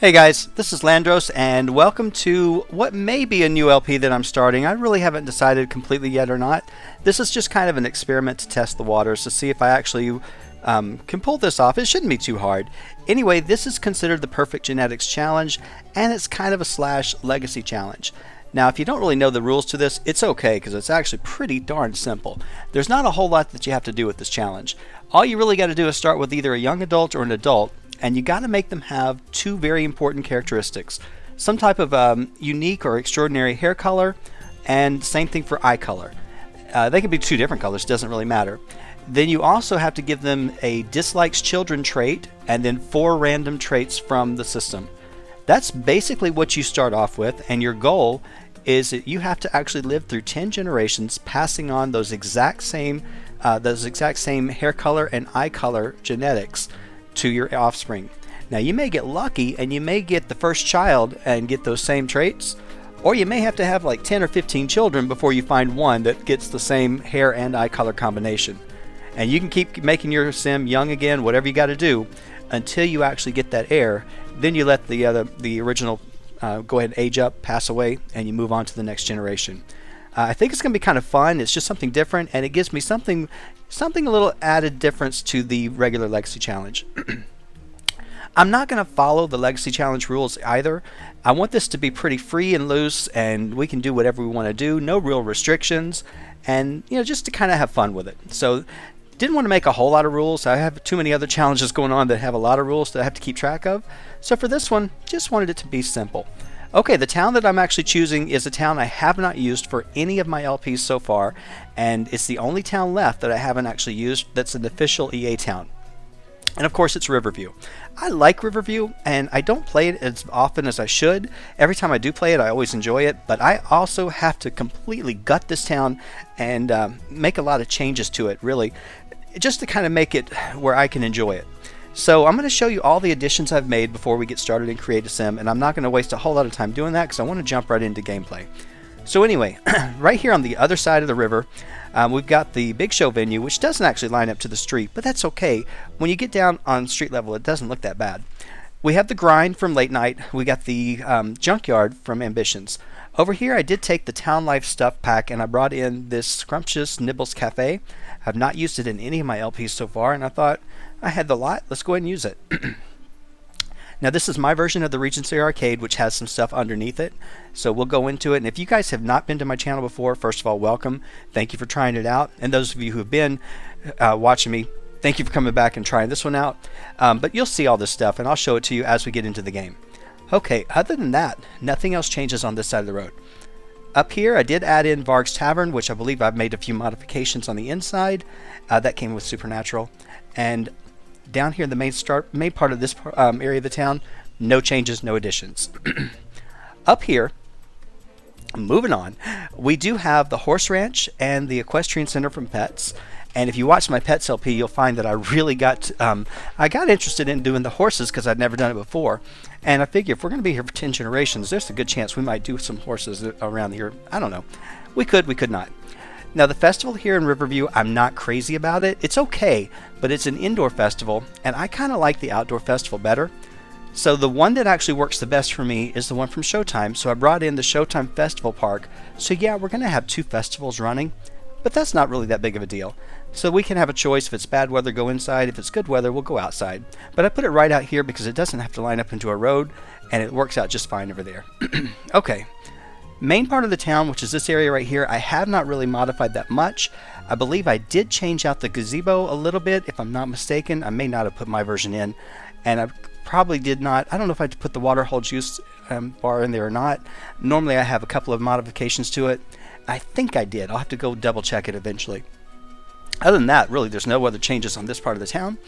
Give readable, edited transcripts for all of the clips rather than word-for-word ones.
Hey guys, this is Llandros, and welcome to what may be a new LP that I'm starting. I really haven't decided completely yet or not. This is just kind of an experiment to test the waters to see if I actually can pull this off. It shouldn't be too hard. Anyway, this is considered the Perfect Genetics Challenge, and it's kind of a slash legacy challenge. Now, if you don't really know the rules to this, it's okay because it's actually pretty darn simple. There's not a whole lot that you have to do with this challenge. All you really got to do is start with either a young adult or an adult, and you got to make them have two very important characteristics. Some type of unique or extraordinary hair color, and same thing for eye color. They can be two different colors, doesn't really matter. Then you also have to give them a dislikes children trait, and then 4 random traits from the system. That's basically what you start off with, and your goal is that you have to actually live through 10 generations passing on those exact same hair color and eye color genetics to your offspring. Now, you may get lucky and you may get the first child and get those same traits, or you may have to have like 10 or 15 children before you find one that gets the same hair and eye color combination. And you can keep making your sim young again, whatever you got to do, until you actually get that heir. Then you let the original go ahead and age up, pass away, and you move on to the next generation. I think it's going to be kind of fun. It's just something different, and it gives me something a little added difference to the regular Legacy Challenge. I'm not going to follow the Legacy Challenge rules either. I want this to be pretty free and loose, and we can do whatever we want to do. No real restrictions, and just to kind of have fun with it. So, didn't want to make a whole lot of rules. I have too many other challenges going on that have a lot of rules that I have to keep track of. So for this one, just wanted it to be simple. Okay, the town that I'm actually choosing is a town I have not used for any of my LPs so far, and it's the only town left that I haven't actually used that's an official EA town. And of course, it's Riverview. I like Riverview, and I don't play it as often as I should. Every time I do play it, I always enjoy it, but I also have to completely gut this town and make a lot of changes to it, really, just to kind of make it where I can enjoy it. So I'm going to show you all the additions I've made before we get started in Create a Sim, and I'm not going to waste a whole lot of time doing that because I want to jump right into gameplay. So anyway, right here on the other side of the river, we've got the big show venue, which doesn't actually line up to the street, but that's okay. When you get down on street level, it doesn't look that bad. We have the grind from Late Night. We got the junkyard from Ambitions. Over here, I did take the Town Life stuff pack, and I brought in this Scrumptious Nibbles Cafe. I've not used it in any of my LPs so far, and I thought I had the lot. Let's go ahead and use it. Now, this is my version of the Regency Arcade, which has some stuff underneath it. So we'll go into it. And if you guys have not been to my channel before, first of all, welcome. Thank you for trying it out. And those of you who have been watching me, thank you for coming back and trying this one out. But you'll see all this stuff, and I'll show it to you as we get into the game. Okay, other than that, nothing else changes on this side of the road. Up here, I did add in Varg's Tavern, which I believe I've made a few modifications on the inside. That came with Supernatural. And down here in the main part of this area of the town, no changes, no additions. Up here, moving on, we do have the Horse Ranch and the Equestrian Center from Pets. And if you watch my Pets LP, you'll find that I really got interested in doing the horses because I'd never done it before. And I figure if we're going to be here for 10 generations, there's a good chance we might do some horses around here. I don't know. We could not. Now, the festival here in Riverview, I'm not crazy about it. It's okay, but it's an indoor festival, and I kind of like the outdoor festival better. So the one that actually works the best for me is the one from Showtime. So I brought in the Showtime Festival Park. So yeah, we're going to have 2 festivals running, but that's not really that big of a deal. So we can have a choice. If it's bad weather, go inside. If it's good weather, we'll go outside. But I put it right out here because it doesn't have to line up into a road, and it works out just fine over there. Okay. Main part of the town, which is this area right here, I have not really modified that much. I believe I did change out the gazebo a little bit, if I'm not mistaken. I may not have put my version in, and I probably did not. I don't know if I put the water hole juice bar in there or not. Normally I have a couple of modifications to it. I think I did. I'll have to go double check it eventually. Other than that, really, there's no other changes on this part of the town.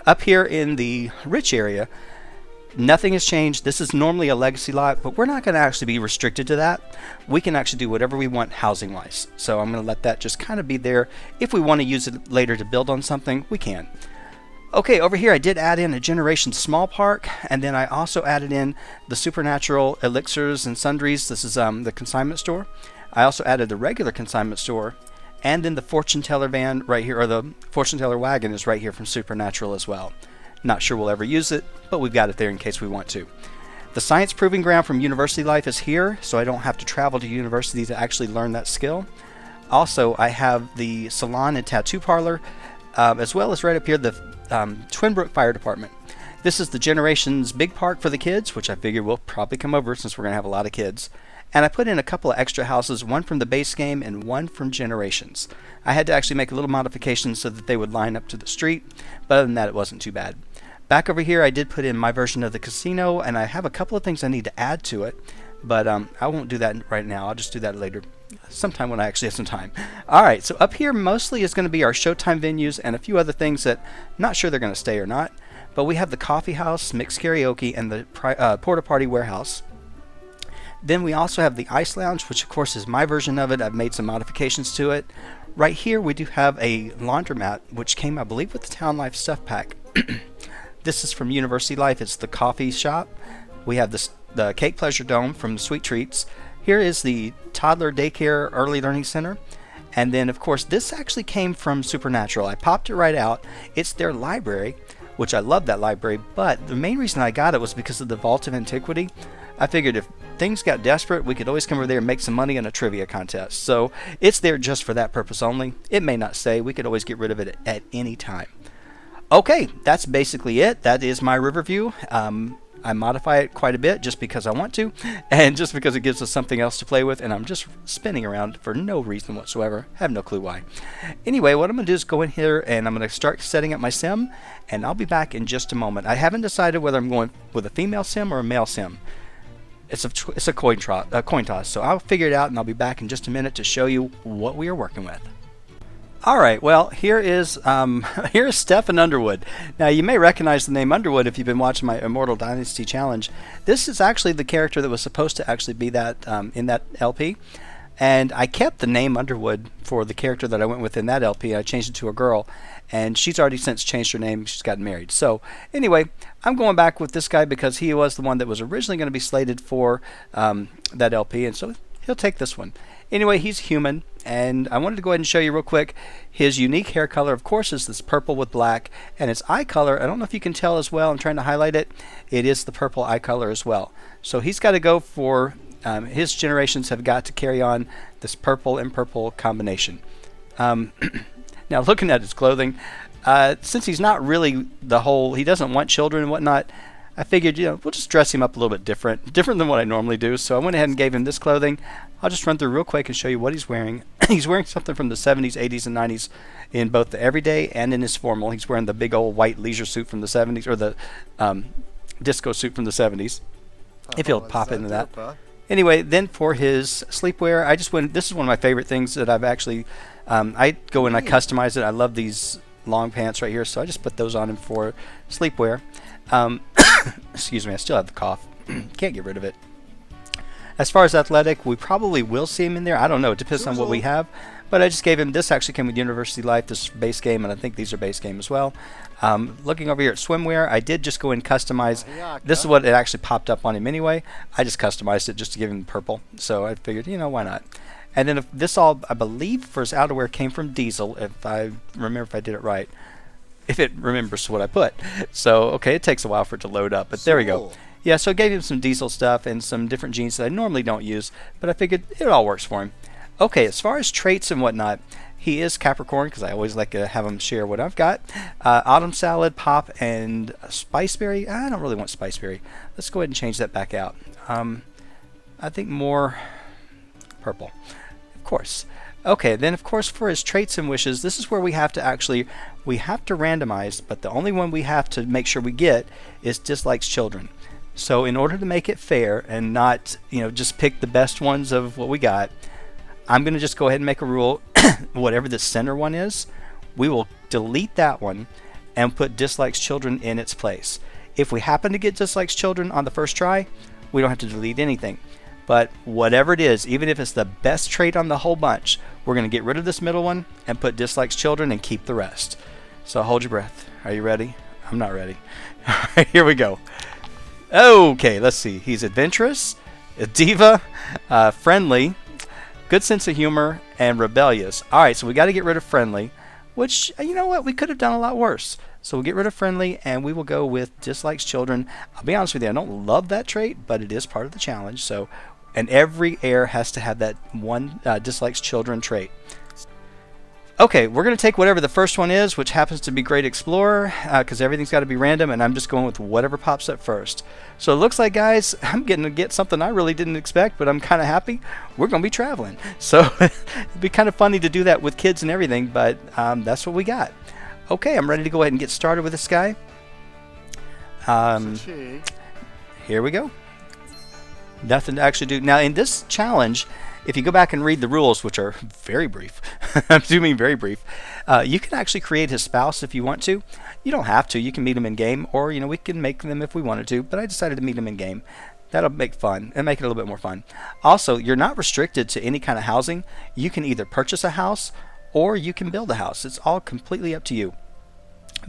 Up here in the rich area, nothing has changed. This is normally a legacy lot, but we're not going to actually be restricted to that. We can actually do whatever we want housing-wise. So I'm going to let that just kind of be there. If we want to use it later to build on something, we can. Okay, over here I did add in a Generation Small Park, and then I also added in the Supernatural Elixirs and Sundries. This is the consignment store. I also added the regular consignment store, and then the fortune teller van right here, or the fortune teller wagon is right here from Supernatural as well. Not sure we'll ever use it, but we've got it there in case we want to. The science proving ground from university life is here, so I don't have to travel to university to actually learn that skill. Also, I have the salon and tattoo parlor, as well as right up here the Twin Brook Fire Department. This is the Generations big park for the kids, which I figured will probably come over since we're going to have a lot of kids. And I put in a couple of extra houses, one from the base game and one from Generations. I had to actually make a little modification so that they would line up to the street, but other than that, it wasn't too bad. Back over here, I did put in my version of the casino, and I have a couple of things I need to add to it, but I won't do that right now. I'll just do that later, sometime when I actually have some time. Alright, so up here mostly is going to be our Showtime venues and a few other things that I'm not sure they're going to stay or not, but we have the coffee house, mixed karaoke, and the porta potty warehouse. Then we also have the Ice Lounge, which of course is my version of it. I've made some modifications to it. Right here we do have a laundromat, which came, I believe, with the Town Life stuff pack. This is from University Life. It's the coffee shop. We have the Cake Pleasure Dome from Sweet Treats. Here is the Toddler Daycare Early Learning Center. And then, of course, this actually came from Supernatural. I popped it right out. It's their library, which I love that library, but the main reason I got it was because of the Vault of Antiquity. I figured if things got desperate, we could always come over there and make some money in a trivia contest. So it's there just for that purpose only. It may not stay. We could always get rid of it at any time. Okay, that's basically it. That is my Riverview. I modify it quite a bit just because I want to, and just because it gives us something else to play with, and I'm just spinning around for no reason whatsoever. I have no clue why. Anyway, what I'm going to do is go in here, and I'm going to start setting up my sim, and I'll be back in just a moment. I haven't decided whether I'm going with a female sim or a male sim. It's a coin toss, so I'll figure it out, and I'll be back in just a minute to show you what we are working with. Alright, well, here is Stefan Underwood. Now, you may recognize the name Underwood if you've been watching my Immortal Dynasty Challenge. This is actually the character that was supposed to actually be that in that LP. And I kept the name Underwood for the character that I went with in that LP. I changed it to a girl, and she's already since changed her name. She's gotten married. So, anyway, I'm going back with this guy because he was the one that was originally going to be slated for that LP, and so he'll take this one. Anyway, he's human, and I wanted to go ahead and show you real quick. His unique hair color, of course, is this purple with black, and his eye color, I don't know if you can tell as well, I'm trying to highlight it, it is the purple eye color as well. So he's got to go for, his generations have got to carry on this purple and purple combination. Now, looking at his clothing, since he's not really he doesn't want children and whatnot, I figured, we'll just dress him up a little bit different than what I normally do. So I went ahead and gave him this clothing. I'll just run through real quick and show you what he's wearing. He's wearing something from the 70s, 80s, and 90s in both the everyday and in his formal. He's wearing the big old white leisure suit from the 70s, or the disco suit from the 70s, if he'll pop into that. Anyway, then for his sleepwear, I just went, this is one of my favorite things that I've actually, I go and I customize it. I love these long pants right here, so I just put those on him for sleepwear. Excuse me, I still have the cough. Can't get rid of it. As far as athletic, we probably will see him in there. I don't know. It depends on what we have. But I just gave him, this actually came with University Life, this base game, and I think these are base game as well. Looking over here at swimwear, I did just go and customize. This is what it actually popped up on him anyway. I just customized it just to give him purple. So I figured, why not? And then if this all, I believe, for his outerwear came from Diesel, if I remember if I did it right. If it remembers what I put. So, okay, it takes a while for it to load up, but there we go. Yeah, so I gave him some Diesel stuff and some different jeans that I normally don't use, but I figured it all works for him. Okay, as far as traits and whatnot, he is Capricorn, because I always like to have him share what I've got. Autumn Salad, Pop, and Spiceberry. I don't really want Spiceberry. Let's go ahead and change that back out. I think more purple, of course. Okay, then of course for his traits and wishes, this is where we have to randomize, but the only one we have to make sure we get is dislikes children. So in order to make it fair and not, just pick the best ones of what we got, I'm going to just go ahead and make a rule. Whatever the center one is, we will delete that one and put dislikes children in its place. If we happen to get dislikes children on the first try, we don't have to delete anything. But whatever it is, even if it's the best trait on the whole bunch, we're going to get rid of this middle one and put dislikes children and keep the rest. So hold your breath. Are you ready? I'm not ready. All right, here we go. Okay, let's see. He's adventurous, a diva, friendly, good sense of humor, and rebellious. All right, so we got to get rid of friendly, which, you know what, we could have done a lot worse. So we'll get rid of friendly, and we will go with dislikes children. I'll be honest with you, I don't love that trait, but it is part of the challenge. So, and every heir has to have that one dislikes children trait. Okay, we're going to take whatever the first one is, which happens to be Great Explorer, because everything's got to be random, and I'm just going with whatever pops up first. So it looks like, guys, I'm going to get something I really didn't expect, but I'm kind of happy. We're going to be traveling. So it'd be kind of funny to do that with kids and everything, but that's what we got. Okay, I'm ready to go ahead and get started with this guy. Here we go. Nothing to actually do. Now, in this challenge, if you go back and read the rules, which are very brief, I'm assuming very brief, you can actually create his spouse if you want to. You don't have to. You can meet him in game, or we can make them if we wanted to. But I decided to meet him in game. That'll make fun and make it a little bit more fun. Also, you're not restricted to any kind of housing. You can either purchase a house or you can build a house. It's all completely up to you.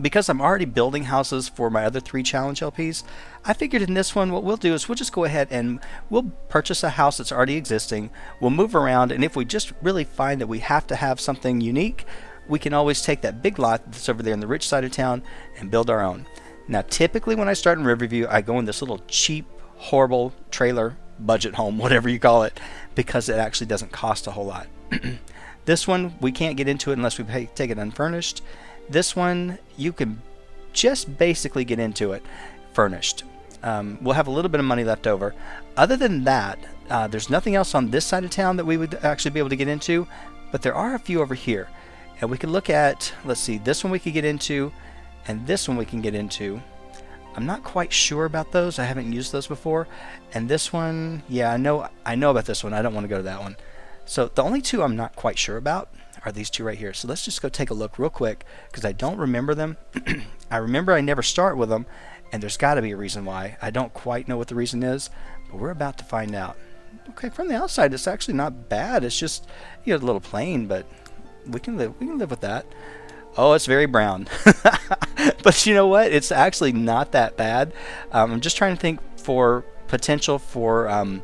Because I'm already building houses for my other 3 challenge LPs, I figured in this one what we'll do is we'll just go ahead and we'll purchase a house that's already existing. We'll move around, and if we just really find that we have to have something unique, we can always take that big lot that's over there in the rich side of town and build our own. Now, typically when I start in Riverview, I go in this little cheap, horrible trailer, budget home, whatever you call it, because it actually doesn't cost a whole lot. This one, we can't get into it unless we take it unfurnished. This one, you can just basically get into it furnished. We'll have a little bit of money left over. Other than that, there's nothing else on this side of town that we would actually be able to get into, but there are a few over here. And we can look at, let's see, this one we could get into, and this one we can get into. I'm not quite sure about those. I haven't used those before. And this one, yeah, I know about this one. I don't want to go to that one. So the only 2 I'm not quite sure about are these 2 right here. So let's just go take a look real quick, because I don't remember them. I remember I never start with them, and there's got to be a reason why. I don't quite know what the reason is, but we're about to find out. Okay, from the outside, it's actually not bad. It's just a little plain, but we can live with that. Oh, it's very brown. But you know what? It's actually not that bad. I'm just trying to think for potential for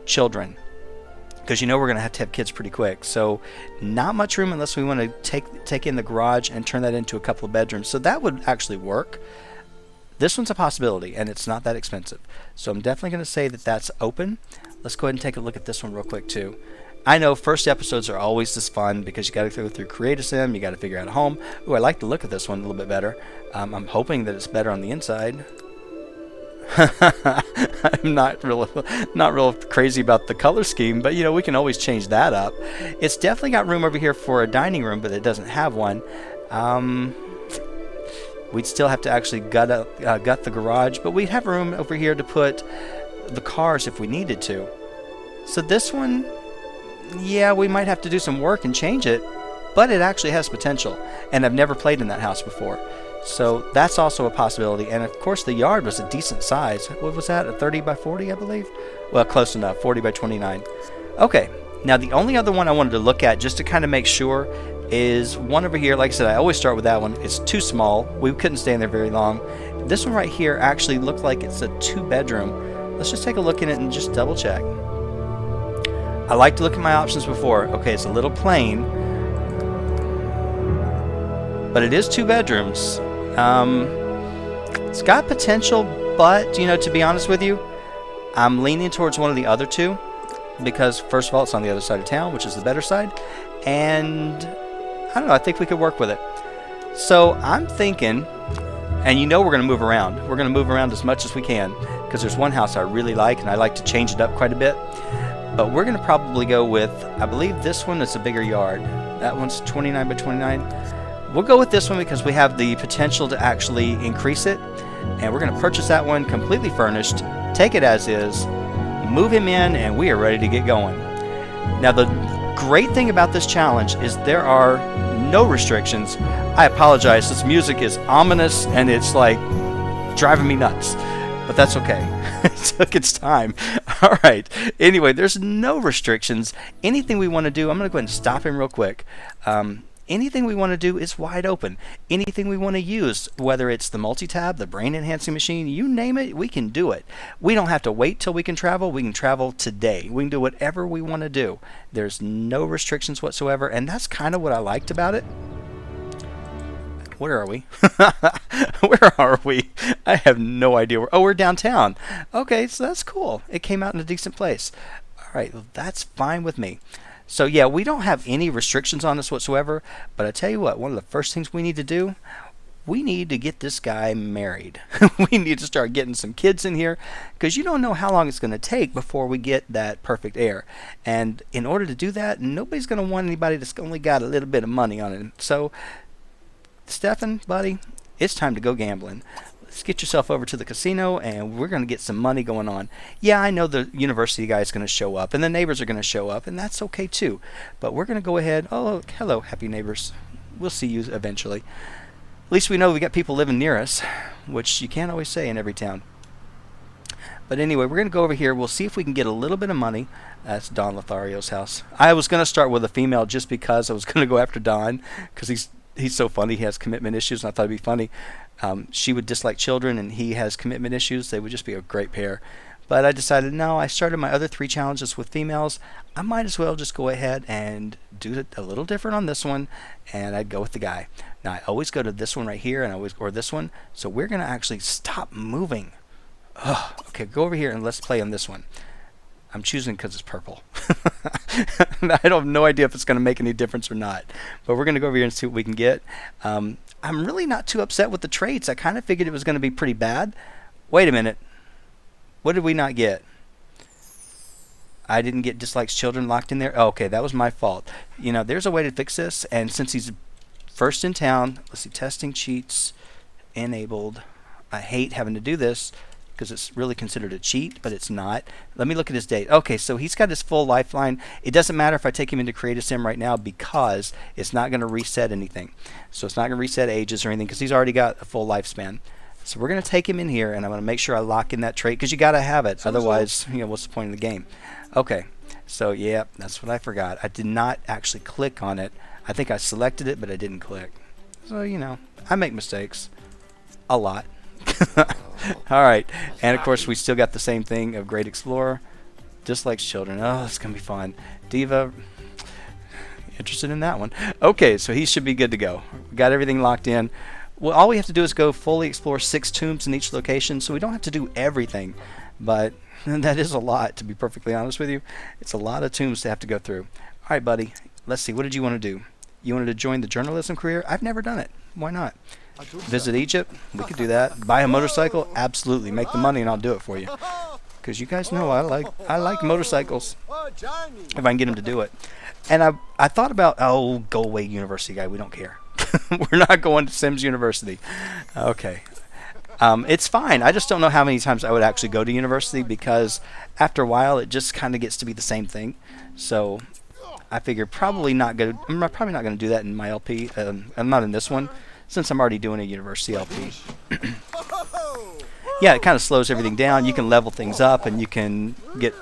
children, because we're going to have kids pretty quick. So not much room unless we want to take in the garage and turn that into a couple of bedrooms. So that would actually work. This one's a possibility, and it's not that expensive. So I'm definitely going to say that that's open. Let's go ahead and take a look at this one real quick too. I know first episodes are always this fun because you got to go through Create a Sim, you got to figure out a home. Ooh, I like the look of this one a little bit better. I'm hoping that it's better on the inside. I'm not real crazy about the color scheme, but we can always change that up. It's definitely got room over here for a dining room, but it doesn't have one. We'd still have to actually gut the garage, but we'd have room over here to put the cars if we needed to. So this one, yeah, we might have to do some work and change it, but it actually has potential, and I've never played in that house before. So that's also a possibility. And of course the yard was a decent size. What was that? A 30 by 40, I believe? Well, close enough. 40 by 29. Okay. Now the only other one I wanted to look at just to kind of make sure is one over here. Like I said, I always start with that one. It's too small. We couldn't stay in there very long. This one right here actually looked like it's a 2-bedroom. Let's just take a look at it and just double check. I like to look at my options before. Okay, it's a little plain, but it is 2 bedrooms. It's got potential, but to be honest with you, I'm leaning towards one of the other 2 because first of all, it's on the other side of town, which is the better side, and I don't know, I think we could work with it. So I'm thinking, and we're going to move around. We're going to move around as much as we can because there's one house I really like, and I like to change it up quite a bit. But we're going to probably go with, I believe this one is a bigger yard. That one's 29 by 29. We'll go with this one because we have the potential to actually increase it, and we're going to purchase that one completely furnished, take it as is, move him in, and we are ready to get going. Now the great thing about this challenge is there are no restrictions. I apologize, this music is ominous and it's like driving me nuts, but that's okay. It took its time. All right, anyway, there's no restrictions. Anything we want to do, I'm going to go ahead and stop him real quick. Anything we want to do is wide open. Anything we want to use, whether it's the multi-tab, the brain enhancing machine, you name it, we can do it. We don't have to wait till we can travel. We can travel today. We can do whatever we want to do. There's no restrictions whatsoever, and that's kind of what I liked about it. Where are we? Where are we? I have no idea. Oh, we're downtown. Okay, so that's cool. It came out in a decent place. All right, well, that's fine with me. So yeah, we don't have any restrictions on this whatsoever, but I tell you what, one of the first things we need to do, we need to get this guy married. We need to start getting some kids in here, because you don't know how long it's going to take before we get that perfect heir. And in order to do that, nobody's going to want anybody that's only got a little bit of money on it. So, Stefan, buddy, it's time to go gambling. Let's get yourself over to the casino, and we're going to get some money going on. Yeah, I know the university guy is going to show up, and the neighbors are going to show up, and that's okay too. But we're going to go ahead. Oh, hello, happy neighbors. We'll see you eventually. At least we know we got people living near us, which you can't always say in every town. But anyway, we're going to go over here. We'll see if we can get a little bit of money. That's Don Lothario's house. I was going to start with a female just because I was going to go after Don, because he's so funny. He has commitment issues, and I thought it'd be funny. She would dislike children, and he has commitment issues. They would just be a great pair. But I decided, no, I started my other 3 challenges with females. I might as well just go ahead and do it a little different on this one, and I'd go with the guy. Now, I always go to this one right here, or this one. So we're going to actually stop moving. Ugh. Okay, go over here and let's play on this one. I'm choosing because it's purple. I have no idea if it's going to make any difference or not. But we're going to go over here and see what we can get. I'm really not too upset with the traits. I kind of figured it was going to be pretty bad. Wait a minute. What did we not get? I didn't get dislikes children locked in there. Oh, okay, that was my fault. You know, there's a way to fix this. And since he's first in town, let's see, testing cheats enabled. I hate having to do this, because it's really considered a cheat, but it's not. Let me look at his date. Okay, so he's got his full lifeline. It doesn't matter if I take him into Create a Sim right now, because it's not going to reset anything. So it's not going to reset ages or anything, because he's already got a full lifespan. So we're going to take him in here, and I'm going to make sure I lock in that trait, because you got to have it. Otherwise, you know, what's the point of the game? Okay, so yeah, that's what I forgot. I did not actually click on it. I think I selected it, but I didn't click. So, you know, I make mistakes. A lot. All right, and of course we still got the same thing of Great Explorer, dislikes children. Oh, it's gonna be fun. Diva, interested in that one. Okay, so he should be good to go. We got everything locked in. Well, all we have to do is go fully explore 6 tombs in each location, so we don't have to do everything, but that is a lot, to be perfectly honest with you. It's a lot of tombs to have to go through. All right, buddy, let's see. What did you want to do? You wanted to join the journalism career? I've never done it. Why not? Visit Egypt? We could do that. Buy a motorcycle? Absolutely. Make the money and I'll do it for you. Because you guys know I like motorcycles. If I can get him to do it. And I thought about, oh, go away university guy. We don't care. We're not going to Sims University. Okay. It's fine. I just don't know how many times I would actually go to university, because after a while it just kind of gets to be the same thing. So I figure I'm probably not going to do that in my LP. I'm not in this one, since I'm already doing a university LP. Yeah, it kind of slows everything down. You can level things up, and you can get...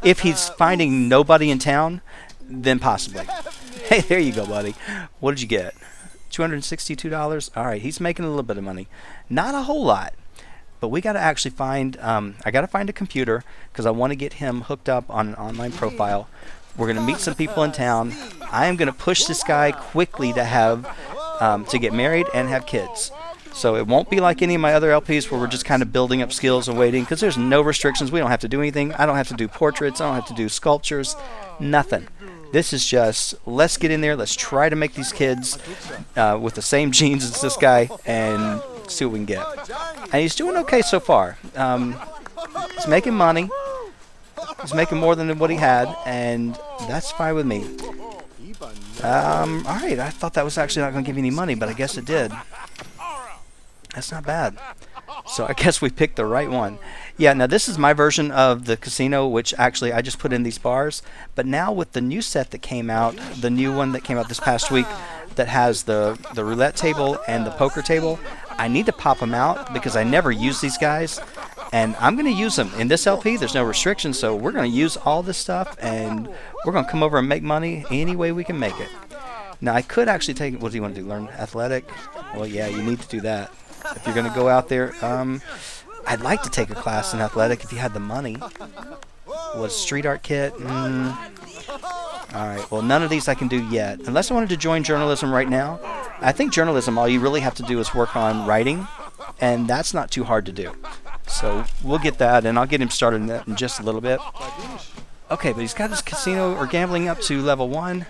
if he's finding nobody in town, then possibly. Hey, there you go, buddy. What did you get? $262? All right, he's making a little bit of money. Not a whole lot. But we got to actually find... I got to find a computer, because I want to get him hooked up on an online profile. We're going to meet some people in town. I am going to push this guy quickly to have... to get married and have kids. So it won't be like any of my other LPs where we're just kind of building up skills and waiting, because there's no restrictions. We don't have to do anything. I don't have to do portraits. I don't have to do sculptures. Nothing. This is just, let's get in there. Let's try to make these kids with the same genes as this guy and see what we can get. And he's doing okay so far. He's making money. He's making more than what he had, and that's fine with me. Alright, I thought that was actually not going to give you any money, but I guess it did. That's not bad. So I guess we picked the right one. Yeah, now this is my version of the casino, which actually I just put in these bars. But now with the new set that came out, the new one that came out this past week, that has the roulette table and the poker table, I need to pop them out because I never use these guys. And I'm going to use them. In this LP, there's no restrictions, so we're going to use all this stuff, and we're going to come over and make money any way we can make it. Now, I could actually take... What do you want to do? Learn athletic? Well, yeah, you need to do that. If you're going to go out there... I'd like to take a class in athletic if you had the money. Was street art kit? Alright, well, none of these I can do yet. Unless I wanted to join journalism right now, I think journalism, all you really have to do is work on writing, and that's not too hard to do. So we'll get that, and I'll get him started in that in just a little bit. Okay, but he's got his casino or gambling up to level 1.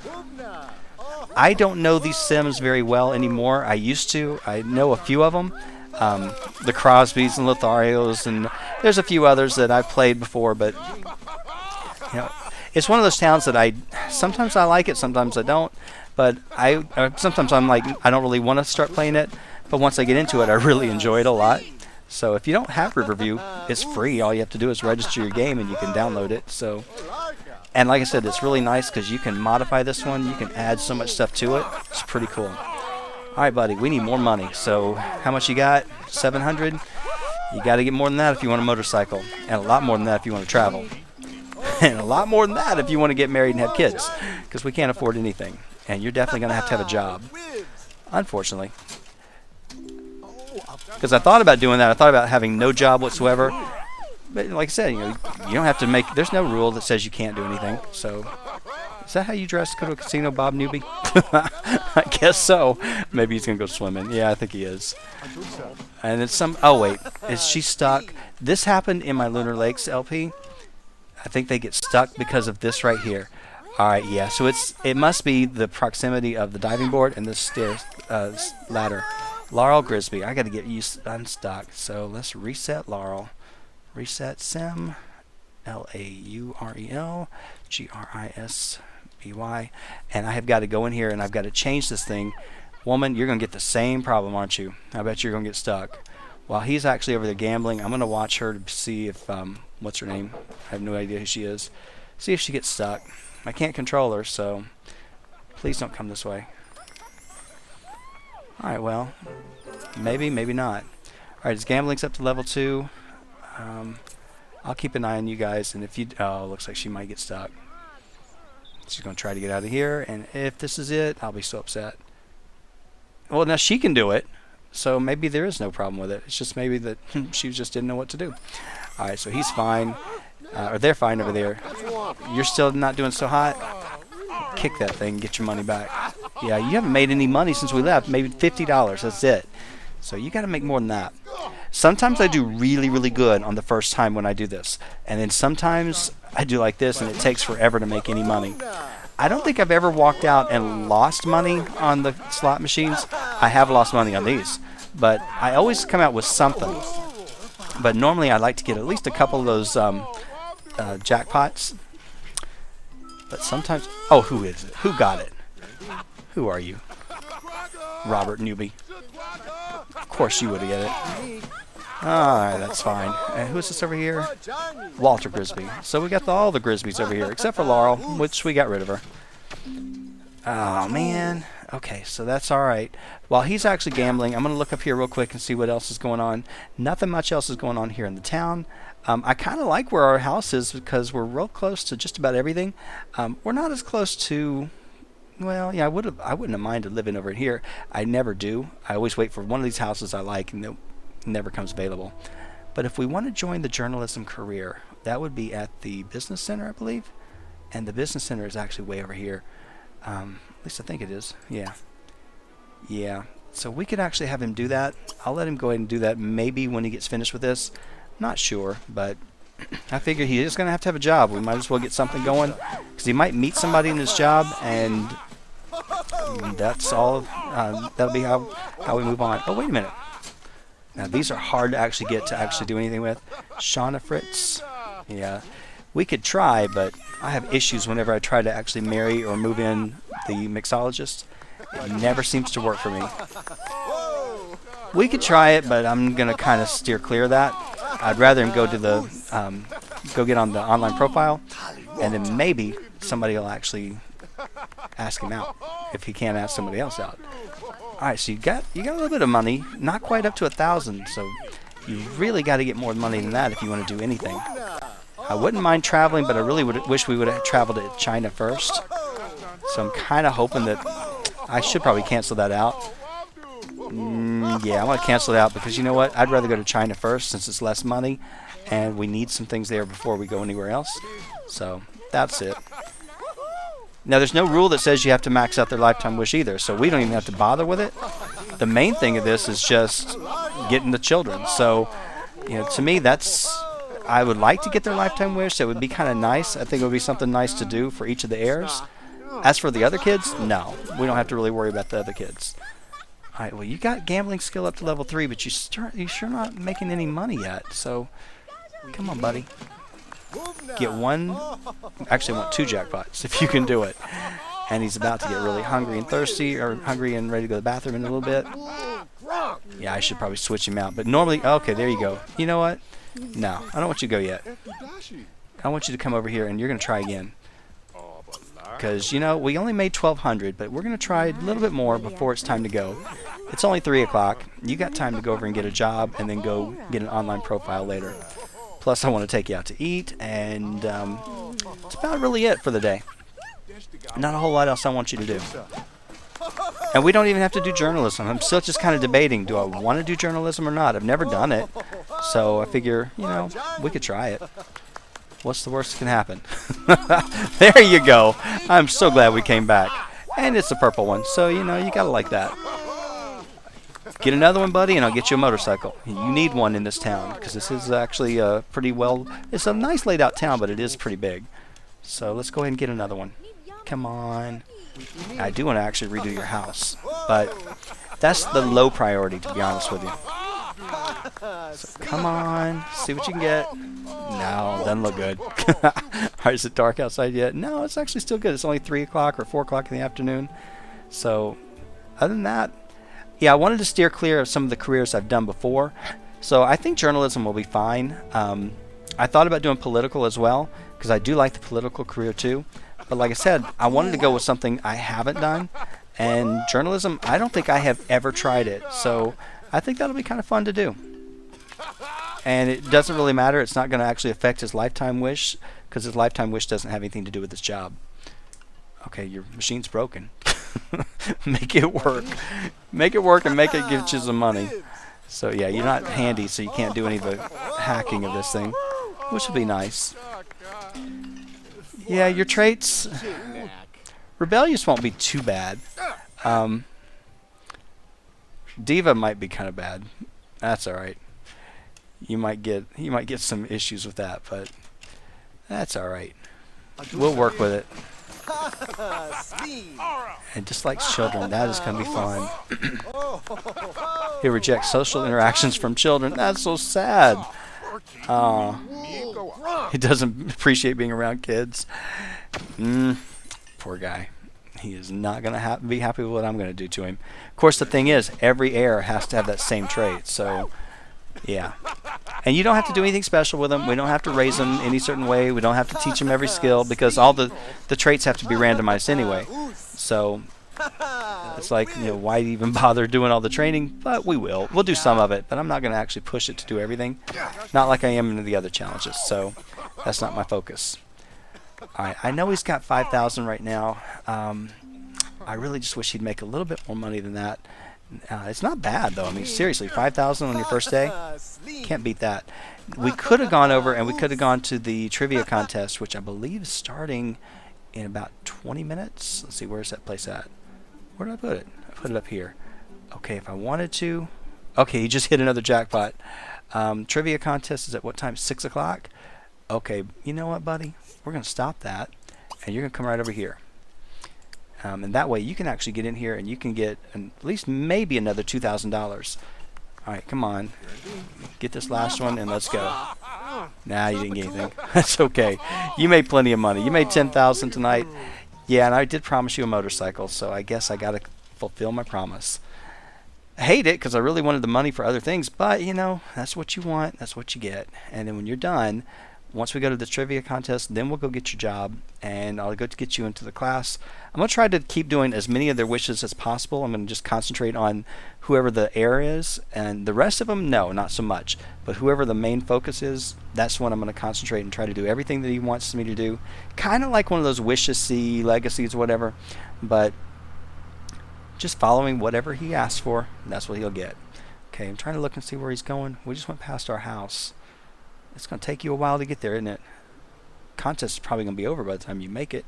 I don't know these Sims very well anymore. I used to. I know a few of them. The Crosbys and Lotharios, and there's a few others that I've played before, but you know, it's one of those towns that sometimes I like it, sometimes I don't. But sometimes I'm like, I don't really want to start playing it, but once I get into it, I really enjoy it a lot. So if you don't have Riverview, it's free. All you have to do is register your game and you can download it. So, and like I said, it's really nice because you can modify this one. You can add so much stuff to it. It's pretty cool. All right, buddy, we need more money. So how much you got? 700? You got to get more than that if you want a motorcycle, and a lot more than that if you want to travel, and a lot more than that if you want to get married and have kids, because we can't afford anything. And you're definitely going to have a job, unfortunately. Because I thought about doing that. I thought about having no job whatsoever. But like I said, you don't have to make. There's no rule that says you can't do anything. So, is that how you dress to go to a casino, Bob Newby? I guess so. Maybe he's gonna go swimming. Yeah, I think he is. And it's some. Oh wait, is she stuck? This happened in my Lunar Lakes LP. I think they get stuck because of this right here. All right, yeah. So it must be the proximity of the diving board and the stairs ladder. Laurel Grisby. I got to get unstuck. So let's reset Laurel. Reset Sim. Laurel Grisby. And I have got to go in here and I've got to change this thing. Woman, you're going to get the same problem, aren't you? I bet you're going to get stuck. While he's actually over there gambling, I'm going to watch her to see if, what's her name? I have no idea who she is. See if she gets stuck. I can't control her, so please don't come this way. Alright, well, maybe, maybe not. Alright, his gambling's up to level 2. I'll keep an eye on you guys, and if you... Oh, looks like she might get stuck. She's going to try to get out of here, and if this is it, I'll be so upset. Well, now she can do it, so maybe there is no problem with it. It's just maybe that she just didn't know what to do. Alright, so he's fine. Or they're fine over there. You're still not doing so hot? Kick that thing, get your money back. Yeah, you haven't made any money since we left. Maybe $50, that's it. So you got to make more than that. Sometimes I do really, really good on the first time when I do this. And then sometimes I do like this and it takes forever to make any money. I don't think I've ever walked out and lost money on the slot machines. I have lost money on these. But I always come out with something. But normally I like to get at least a couple of those jackpots. But sometimes... Oh, who is it? Who got it? Who are you? Robert Newby. Of course you would get it. Alright, that's fine. And who's this over here? Walter Grisby. So we got all the Grisbys over here, except for Laurel, which we got rid of her. Oh, man. Okay, so that's alright. While he's actually gambling, I'm going to look up here real quick and see what else is going on. Nothing much else is going on here in the town. I kind of like where our house is because we're real close to just about everything. We're not as close to... Well, yeah, I wouldn't have minded living over here. I never do. I always wait for one of these houses I like, and it never comes available. But if we want to join the journalism career, that would be at the business center, I believe. And the business center is actually way over here. At least I think it is. Yeah. Yeah. So we could actually have him do that. I'll let him go ahead and do that maybe when he gets finished with this. Not sure, but I figure he is going to have a job. We might as well get something going because he might meet somebody in his job, and that's all. That'll be how we move on. Oh, wait a minute. Now, these are hard to actually get to actually do anything with. Shauna Fritz. Yeah. We could try, but I have issues whenever I try to actually marry or move in the mixologist. It never seems to work for me. We could try it, but I'm going to kind of steer clear of that. I'd rather him go to the go get on the online profile, and then maybe somebody will actually ask him out if he can't ask somebody else out. All right, so you got a little bit of money, not quite up to 1,000. So you really got to get more money than that if you want to do anything. I wouldn't mind traveling, but I really wish we would have traveled to China first. So I'm kind of hoping that I should probably cancel that out. Yeah, I want to cancel it out because you know what? I'd rather go to China first since it's less money, and we need some things there before we go anywhere else. So that's it. Now, there's no rule that says you have to max out their lifetime wish either, so we don't even have to bother with it. The main thing of this is just getting the children. So, to me, I would like to get their lifetime wish. It would be kind of nice. I think it would be something nice to do for each of the heirs. As for the other kids, no. We don't have to really worry about the other kids. All right, well, you got gambling skill up to level 3, but you're sure not making any money yet. So, come on, buddy. Get one. Actually, I want 2 jackpots if you can do it. And he's about to get really hungry and thirsty, or hungry and ready to go to the bathroom in a little bit. Yeah, I should probably switch him out. But normally, okay, there you go. You know what? No, I don't want you to go yet. I want you to come over here, and you're going to try again. Because, we only made 1,200, but we're going to try a little bit more before it's time to go. It's only 3 o'clock. You got time to go over and get a job, and then go get an online profile later. Plus, I want to take you out to eat, and that's about really it for the day. Not a whole lot else I want you to do. And we don't even have to do journalism. I'm still just kind of debating, do I want to do journalism or not? I've never done it. So I figure, we could try it. What's the worst that can happen? There you go. I'm so glad we came back. And it's a purple one, so, you got to like that. Get another one, buddy, and I'll get you a motorcycle. You need one in this town, because this is actually it's a nice laid out town, but it is pretty big. So let's go ahead and get another one. Come on. I do want to actually redo your house, but that's the low priority, to be honest with you. So come on, see what you can get. No, doesn't look good. Is it dark outside yet? No, it's actually still good. It's only 3 o'clock or 4 o'clock in the afternoon. So other than that, yeah, I wanted to steer clear of some of the careers I've done before. So I think journalism will be fine. I thought about doing political as well, because I do like the political career too. But like I said, I wanted to go with something I haven't done. And journalism, I don't think I have ever tried it. So I think that'll be kind of fun to do. And it doesn't really matter. It's not going to actually affect his lifetime wish, because his lifetime wish doesn't have anything to do with his job. Okay, your machine's broken. Make it work. Make it work and make it get you some money. So yeah, you're not handy, so you can't do any of the hacking of this thing, which would be nice. Yeah, your traits, rebellious won't be too bad. Diva might be kind of bad. That's all right. You might get some issues with that, but that's all right. We'll work with it. And just like children, that is going to be fun. He rejects social interactions from children. That's so sad. He doesn't appreciate being around kids. Poor guy. He is not going to be happy with what I'm going to do to him. Of course, the thing is, every heir has to have that same trait. So, yeah. And you don't have to do anything special with them. We don't have to raise them any certain way. We don't have to teach them every skill, because all the traits have to be randomized anyway. So it's like, why even bother doing all the training? But we will. We'll do some of it, but I'm not going to actually push it to do everything. Not like I am in the other challenges. So that's not my focus. All right. I know he's got 5,000 right now. I really just wish he'd make a little bit more money than that. It's not bad, though. I mean, seriously, 5,000 on your first day? Can't beat that. We could have gone over, and we could have gone to the trivia contest, which I believe is starting in about 20 minutes. Let's see, where's that place at? Where did I put it? I put it up here. Okay, if I wanted to. Okay, he just hit another jackpot. Trivia contest is at what time? 6 o'clock? Okay, you know what, buddy? We're going to stop that, and you're going to come right over here. And that way you can actually get in here and you can get at least maybe another $2,000. Alright, come on. Get this last one and let's go. Nah, you didn't get anything. That's okay. You made plenty of money. You made $10,000 tonight. Yeah, and I did promise you a motorcycle, so I guess I got to fulfill my promise. I hate it because I really wanted the money for other things, but, that's what you want. That's what you get. And then when you're done, once we go to the trivia contest, then we'll go get your job, and I'll go to get you into the class. I'm going to try to keep doing as many of their wishes as possible. I'm going to just concentrate on whoever the heir is, and the rest of them, no, not so much. But whoever the main focus is, that's when I'm going to concentrate and try to do everything that he wants me to do. Kind of like one of those wishes, see, legacies, or whatever. But just following whatever he asks for, that's what he'll get. Okay, I'm trying to look and see where he's going. We just went past our house. It's going to take you a while to get there, isn't it? Contest is probably going to be over by the time you make it.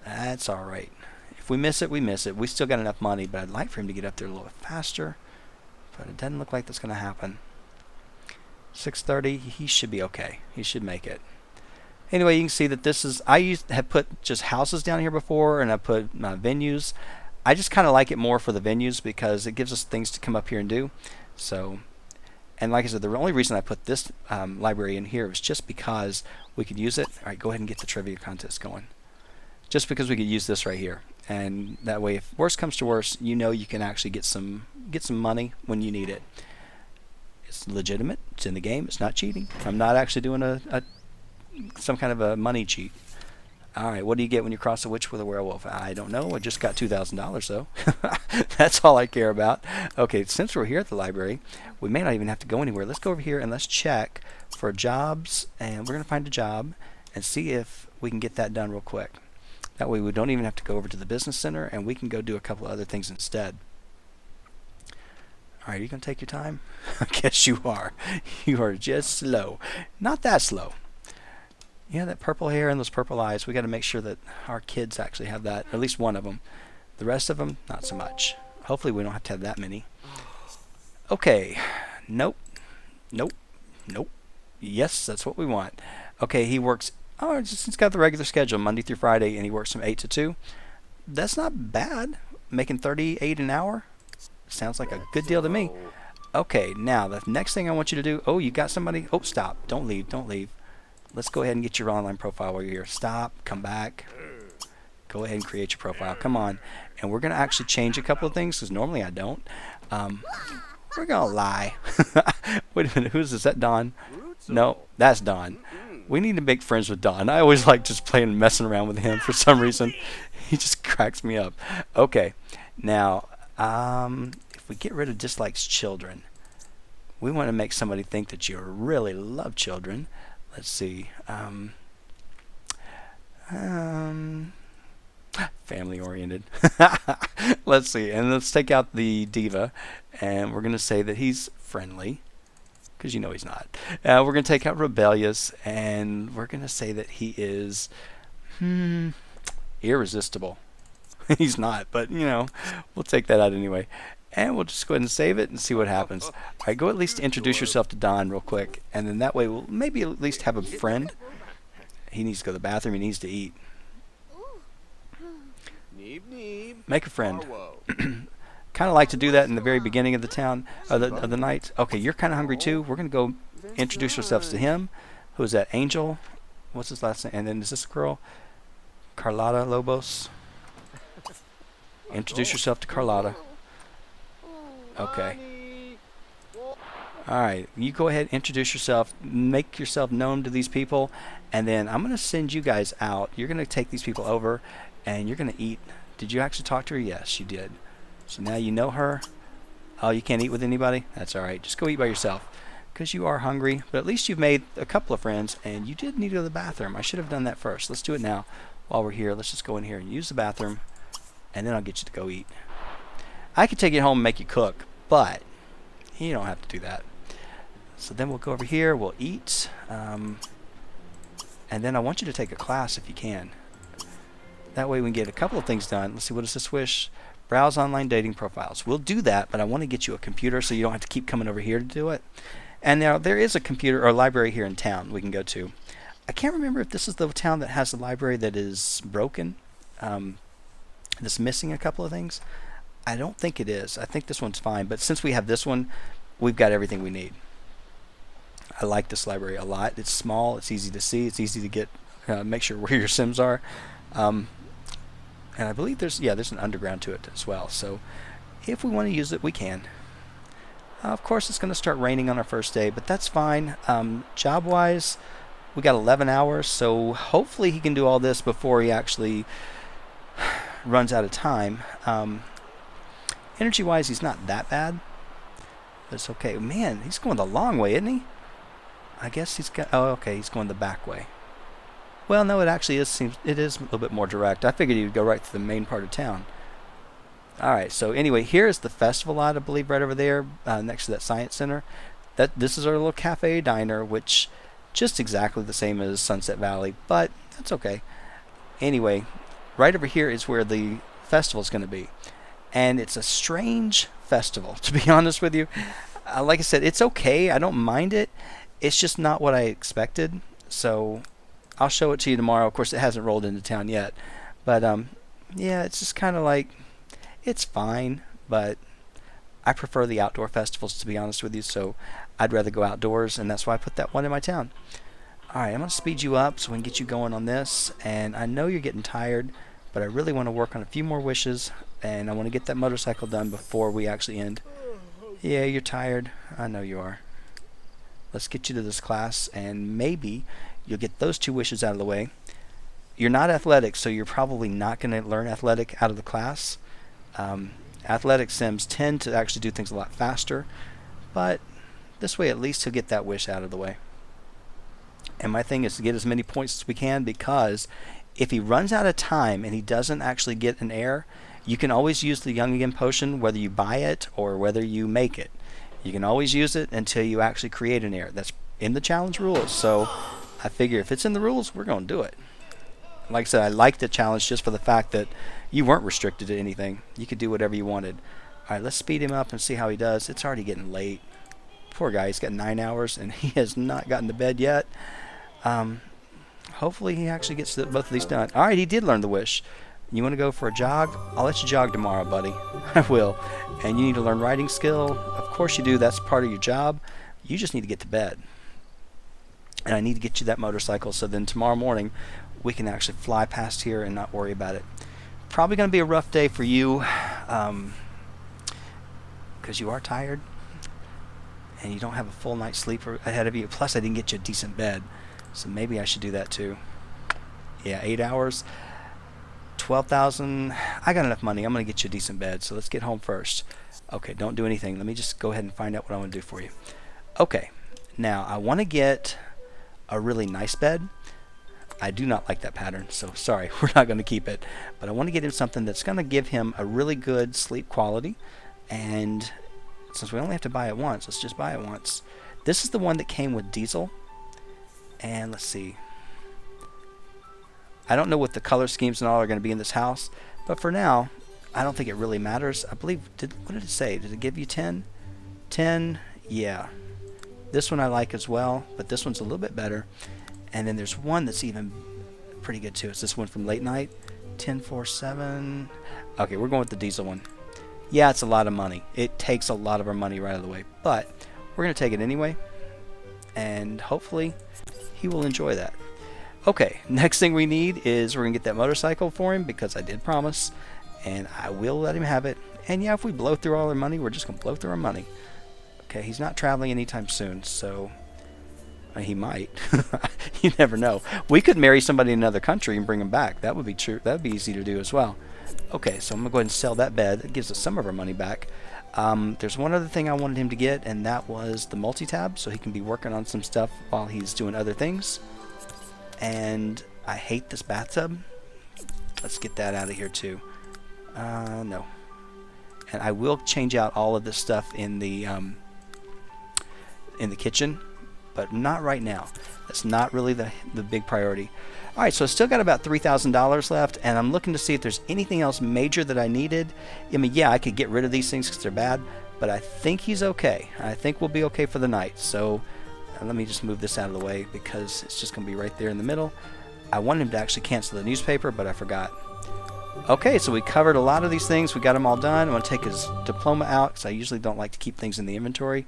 That's all right. If we miss it, we miss it. We still got enough money, but I'd like for him to get up there a little bit faster. But it doesn't look like that's going to happen. 6:30, he should be okay. He should make it. Anyway, you can see that this is, have put just houses down here before, and I put venues. I just kind of like it more for the venues because it gives us things to come up here and do. So, and like I said, the only reason I put this library in here was just because we could use it. All right, go ahead and get the trivia contest going. Just because we could use this right here. And that way, if worse comes to worse, you know you can actually get some money when you need it. It's legitimate. It's in the game. It's not cheating. I'm not actually doing some kind of a money cheat. All right, what do you get when you cross a witch with a werewolf? I don't know. I just got $2,000 though. That's all I care about. Okay, since we're here at the library, we may not even have to go anywhere. Let's go over here and let's check for jobs, and we're going to find a job and see if we can get that done real quick. That way we don't even have to go over to the business center, and we can go do a couple of other things instead. All right, are you going to take your time? I guess you are. You are just slow. Not that slow. Yeah, that purple hair and those purple eyes, we got to make sure that our kids actually have that, at least one of them. The rest of them, not so much. Hopefully we don't have to have that many. Okay. Nope. Nope. Nope. Yes, that's what we want. Okay, he works, he's got the regular schedule, Monday through Friday, and he works from 8 to 2. That's not bad. Making $38 an hour. Sounds like a good deal to me. Okay, now the next thing I want you to do, oh, you got somebody? Oh, stop. Don't leave. Don't leave. Let's go ahead and get your online profile while you're here. Stop. Come back. Go ahead and create your profile. Come on. And we're going to actually change a couple of things because normally I don't. We're going to lie. Wait a minute. Who's this? Is that Don? No, that's Don. We need to make friends with Don. I always like just playing and messing around with him for some reason. He just cracks me up. Okay. Now, if we get rid of dislikes children, we want to make somebody think that you really love children. Let's see. Family oriented. Let's see. And let's take out the diva. And we're going to say that he's friendly. Because you know he's not. We're going to take out rebellious. And we're going to say that he is irresistible. He's not. But, you know, we'll take that out anyway. And we'll just go ahead and save it and see what happens. All right, go at least introduce yourself to Don real quick. And then that way we'll maybe at least have a friend. He needs to go to the bathroom. He needs to eat. Make a friend. Kind of like to do that in the very beginning of the town, of the night. Okay, you're kind of hungry too. We're going to go introduce ourselves to him. Who is that? Angel? What's his last name? And then is this a girl? Carlotta Lobos. Introduce yourself to Carlotta. Okay. Alright, you go ahead, introduce yourself, make yourself known to these people, and then I'm going to send you guys out. You're going to take these people over, and you're going to eat. Did you actually talk to her? Yes, you did. So now you know her. Oh, you can't eat with anybody? That's alright. Just go eat by yourself, because you are hungry, but at least you've made a couple of friends, and you did need to go to the bathroom. I should have done that first. Let's do it now. While we're here, let's just go in here and use the bathroom, and then I'll get you to go eat. I could take you home and make you cook, but you don't have to do that. So then we'll go over here, we'll eat, and then I want you to take a class if you can. That way we can get a couple of things done. Let's see, what does this wish? Browse online dating profiles. We'll do that, but I want to get you a computer so you don't have to keep coming over here to do it. And now there is a computer or library here in town we can go to. I can't remember if this is the town that has the library that is broken, that's missing a couple of things. I don't think it is. I think this one's fine. But since we have this one, we've got everything we need. I like this library a lot. It's small. It's easy to see. It's easy to get, make sure where your Sims are. And I believe there's an underground to it as well. So if we want to use it, we can. Of course, it's going to start raining on our first day, but that's fine. Job-wise, we got 11 hours. So hopefully he can do all this before he actually runs out of time. Energy-wise, he's not that bad. But it's okay. Man, he's going the long way, isn't he? I guess he's got... Oh, okay, he's going the back way. Well, no, it actually is. It is a little bit more direct. I figured he would go right to the main part of town. Alright, so anyway, here's the festival lot, I believe, right over there, next to that science center. This is our little cafe diner, which just exactly the same as Sunset Valley, but that's okay. Anyway, right over here is where the festival is going to be. And it's a strange festival, to be honest with you. Like I said, it's okay. I don't mind it. It's just not what I expected. So I'll show it to you tomorrow. Of course, it hasn't rolled into town yet. But yeah, it's just kind of like, it's fine. But I prefer the outdoor festivals, to be honest with you. So I'd rather go outdoors, and that's why I put that one in my town. All right, I'm going to speed you up so we can get you going on this. And I know you're getting tired, but I really want to work on a few more wishes, and I want to get that motorcycle done before we actually end. Yeah, you're tired. I know you are. Let's get you to this class, and maybe you'll get those 2 wishes out of the way. You're not athletic, so you're probably not going to learn athletic out of the class. Athletic sims tend to actually do things a lot faster, but this way at least he'll get that wish out of the way. And my thing is to get as many points as we can, because if he runs out of time and he doesn't actually get an air, you can always use the Young Again potion, whether you buy it or whether you make it. You can always use it until you actually create an air. That's in the challenge rules, so I figure if it's in the rules, we're going to do it. Like I said, I like the challenge just for the fact that you weren't restricted to anything. You could do whatever you wanted. All right, let's speed him up and see how he does. It's already getting late. Poor guy, he's got 9 hours and he has not gotten to bed yet. Hopefully he actually gets both of these done. All right, he did learn the wish. You want to go for a jog? I'll let you jog tomorrow, buddy. I will. And you need to learn riding skill. Of course you do. That's part of your job. You just need to get to bed. And I need to get you that motorcycle so then tomorrow morning we can actually fly past here and not worry about it. Probably going to be a rough day for you because you are tired and you don't have a full night's sleep ahead of you. Plus I didn't get you a decent bed, so maybe I should do that too. Yeah, 8 hours, 12,000. I got enough money. I'm going to get you a decent bed, so let's get home first. Okay, don't do anything. Let me just go ahead and find out what I want to do for you. Okay, now I want to get a really nice bed. I do not like that pattern, so sorry, we're not going to keep it. But I want to get him something that's going to give him a really good sleep quality. And since we only have to buy it once, let's just buy it once. This is the one that came with diesel. And let's see. I don't know what the color schemes and all are going to be in this house, but for now, I don't think it really matters. I believe, what did it say? Did it give you 10? 10, yeah. This one I like as well, but this one's a little bit better. And then there's one that's even pretty good too. It's this one from Late Night. 1047. Okay, we're going with the diesel one. Yeah, it's a lot of money. It takes a lot of our money right out of the way. But we're going to take it anyway. And hopefully he will enjoy that. Okay, next thing we need is we're going to get that motorcycle for him because I did promise. And I will let him have it. And yeah, if we blow through all our money, we're just going to blow through our money. Okay, he's not traveling anytime soon, so... he might. You never know. We could marry somebody in another country and bring them back. That would be true. That would be easy to do as well. Okay, so I'm going to go ahead and sell that bed. It gives us some of our money back. There's one other thing I wanted him to get, and that was the multi-tab, so he can be working on some stuff while he's doing other things. And I hate this bathtub. Let's get that out of here too. No. And I will change out all of this stuff in the kitchen, but not right now. That's not really the big priority. All right, so I still got about $3,000 left, and I'm looking to see if there's anything else major that I needed. I mean, yeah, I could get rid of these things because they're bad, but I think he's okay. I think we'll be okay for the night. So let me just move this out of the way because it's just going to be right there in the middle. I wanted him to actually cancel the newspaper, but I forgot. Okay, so we covered a lot of these things. We got them all done. I'm going to take his diploma out because I usually don't like to keep things in the inventory.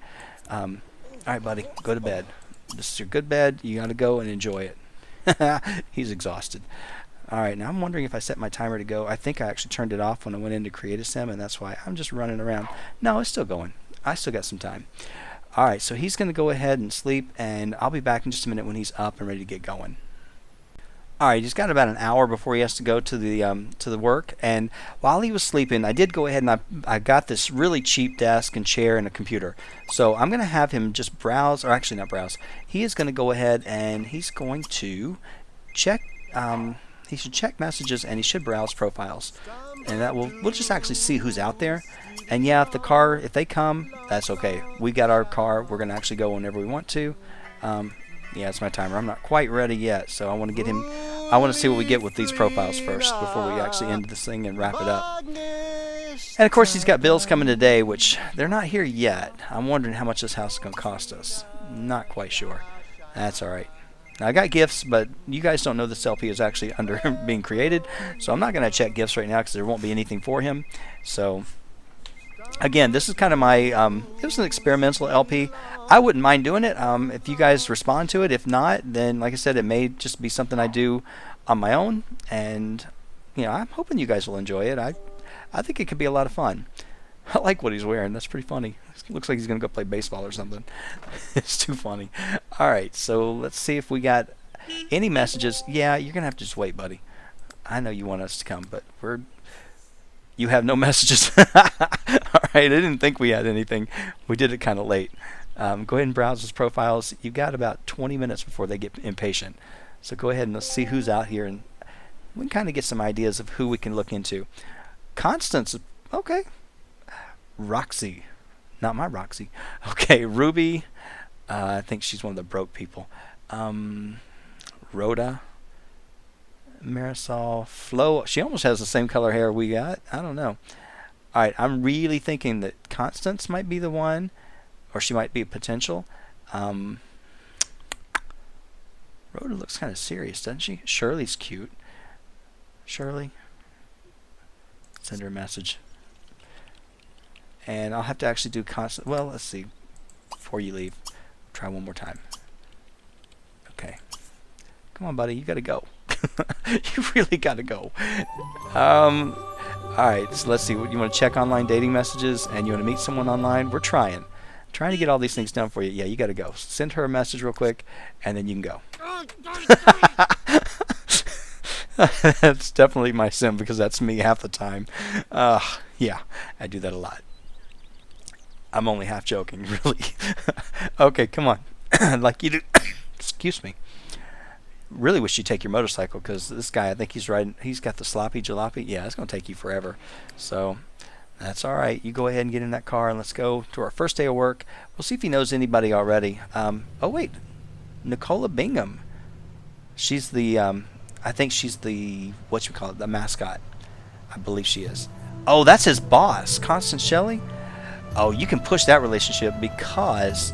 All right, buddy, go to bed. This is your good bed. You got to go and enjoy it. He's exhausted. All right, now I'm wondering if I set my timer to go. I think I actually turned it off when I went in to create a sim, and that's why I'm just running around. No, it's still going. I still got some time. All right, so he's going to go ahead and sleep, and I'll be back in just a minute when he's up and ready to get going. All right, he's got about an hour before he has to go to the work, and while he was sleeping, I did go ahead and I got this really cheap desk and chair and a computer. So I'm going to have him just browse, or actually not browse. He is going to go ahead and he's going to check. He should check messages and he should browse profiles, and that we'll just actually see who's out there. And yeah, if they come, that's okay. We got our car. We're going to actually go whenever we want to. Yeah, it's my timer. I'm not quite ready yet, so I want to get him I want to see what we get with these profiles first before we actually end this thing and wrap it up. And of course, he's got bills coming today, which they're not here yet. I'm wondering how much this house is going to cost us. Not quite sure. That's all right. Now, I got gifts, but you guys don't know this LP is actually under being created, so I'm not going to check gifts right now because there won't be anything for him. So, again, this is kind of my, it was an experimental LP. I wouldn't mind doing it if you guys respond to it. If not, then, like I said, it may just be something I do on my own, and, you know, I'm hoping you guys will enjoy it. I think it could be a lot of fun. I like what he's wearing. That's pretty funny. It looks like he's going to go play baseball or something. It's too funny. All right, so let's see if we got any messages. Yeah, you're going to have to just wait, buddy. I know you want us to come, but you have no messages. All right, I didn't think we had anything. We did it kind of late. Go ahead and browse his profiles. You've got about 20 minutes before they get impatient. So go ahead and let's see who's out here, and we can kind of get some ideas of who we can look into. Constance, okay. Roxy, not my Roxy. Okay, Ruby, I think she's one of the broke people. Rhoda, Marisol, Flo, she almost has the same color hair we got. I don't know. All right, I'm really thinking that Constance might be the one, or she might be a potential. Rhoda looks kind of serious, doesn't she? Shirley's cute. Shirley, send her a message. And I'll have to actually do constant. Well, let's see. Before you leave, try one more time. Okay. Come on, buddy. You got to go. You really got to go. All right. So let's see. You want to check online dating messages and you want to meet someone online? We're trying to get all these things done for you. Yeah, you got to go. Send her a message real quick, and then you can go. That's definitely my sim because that's me half the time. Yeah, I do that a lot. I'm only half joking, really. Okay, come on. Like you do. Excuse me. Really wish you'd take your motorcycle because this guy, I think he's riding. He's got the sloppy jalopy. Yeah, it's going to take you forever. So that's all right. You go ahead and get in that car and let's go to our first day of work. We'll see if he knows anybody already. Oh, wait. Nicola Bingham. She's the, I think she's the, the mascot. I believe she is. Oh, that's his boss, Constance Shelley. Oh, you can push that relationship because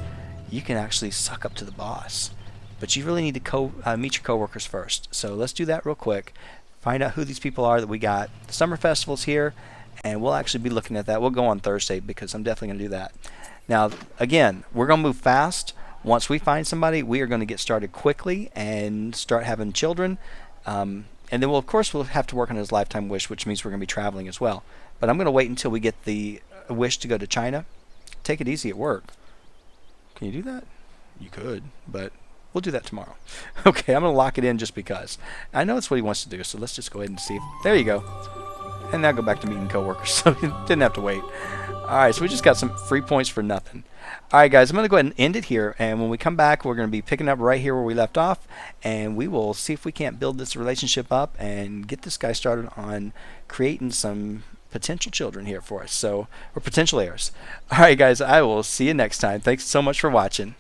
you can actually suck up to the boss. But you really need to meet your coworkers first. So let's do that real quick. Find out who these people are that we got. The summer festival's here, and we'll actually be looking at that. We'll go on Thursday because I'm definitely going to do that. Now, again, we're going to move fast. Once we find somebody, we are going to get started quickly and start having children. And then, of course, we'll have to work on his lifetime wish, which means we're going to be traveling as well. But I'm going to wait until we get the wish to go to China. Take it easy at work. Can you do that? You could, but we'll do that tomorrow. Okay, I'm going to lock it in just because. I know it's what he wants to do, so let's just go ahead and see. There you go. And now go back to meeting coworkers, so you didn't have to wait. All right, so we just got some free points for nothing. All right, guys, I'm going to go ahead and end it here, and when we come back, we're going to be picking up right here where we left off, and we will see if we can't build this relationship up and get this guy started on creating some potential children here for us, or potential heirs. All right, guys, I will see you next time. Thanks so much for watching.